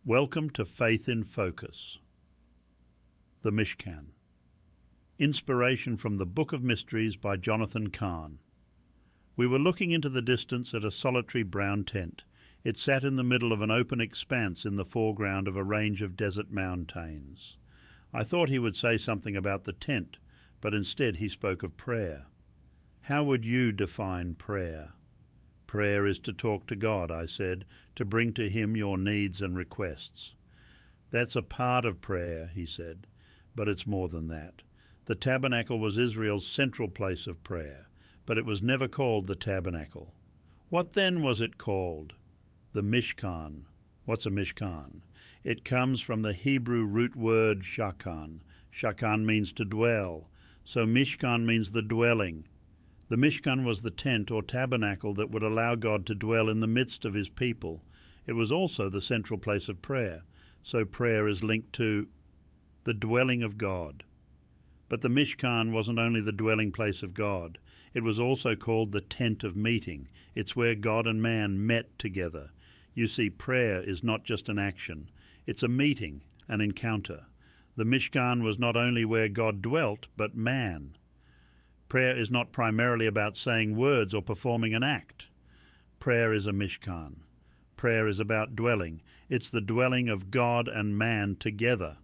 Welcome to Faith in Focus. The Mishkan. Inspiration from the Book of Mysteries by Jonathan Cahn. We were looking into the distance at a solitary brown tent. It sat in the middle of an open expanse in the foreground of a range of desert mountains. I thought he would say something about the tent, but instead he spoke of prayer. How would you define prayer? Prayer is to talk to God, I said, to bring to him your needs and requests. That's a part of prayer, he said, but it's more than that. The tabernacle was Israel's central place of prayer, but it was never called the tabernacle. What then was it called? The Mishkan. What's a Mishkan? It comes from the Hebrew root word shakan. Shakan means to dwell, so Mishkan means the dwelling. The Mishkan was the tent or tabernacle that would allow God to dwell in the midst of his people. It was also the central place of prayer, so prayer is linked to the dwelling of God. But the Mishkan wasn't only the dwelling place of God. It was also called the tent of meeting. It's where God and man met together. You see, prayer is not just an action. It's a meeting, an encounter. The Mishkan was not only where God dwelt, but man. Prayer is not primarily about saying words or performing an act. Prayer is a Mishkan. Prayer is about dwelling. It's the dwelling of God and man together.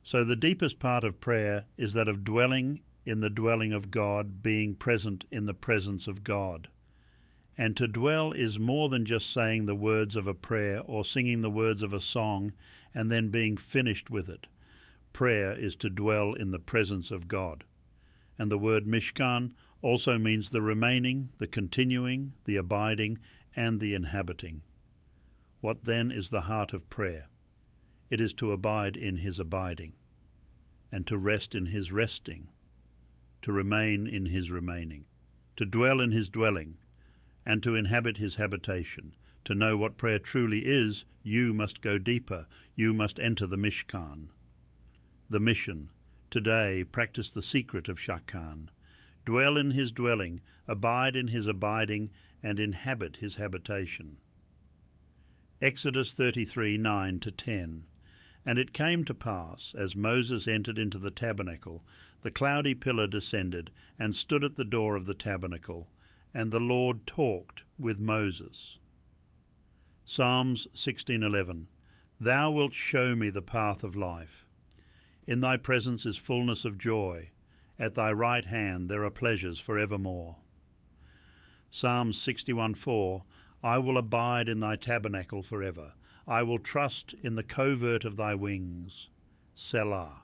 So the deepest part of prayer is that of dwelling in the dwelling of God, being present in the presence of God. And to dwell is more than just saying the words of a prayer or singing the words of a song and then being finished with it. Prayer is to dwell in the presence of God. And the word Mishkan also means the remaining, the continuing, the abiding, and the inhabiting. What then is the heart of prayer? It is to abide in his abiding, and to rest in his resting, to remain in his remaining, to dwell in his dwelling, and to inhabit his habitation. To know what prayer truly is, you must go deeper. You must enter the Mishkan. The mission. Today, practice the secret of Shakan. Dwell in his dwelling, abide in his abiding, and inhabit his habitation. Exodus 33, 9-10. And it came to pass, as Moses entered into the tabernacle, the cloudy pillar descended, and stood at the door of the tabernacle, and the Lord talked with Moses. Psalms 16:11. Thou wilt show me the path of life. In thy presence is fullness of joy. At thy right hand there are pleasures for evermore. Psalms 61:4. I will abide in thy tabernacle forever. I will trust in the covert of thy wings. Selah.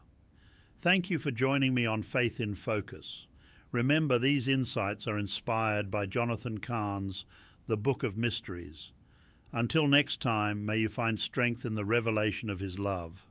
Thank you for joining me on Faith in Focus. Remember, these insights are inspired by Jonathan Cahn's The Book of Mysteries. Until next time, may you find strength in the revelation of his love.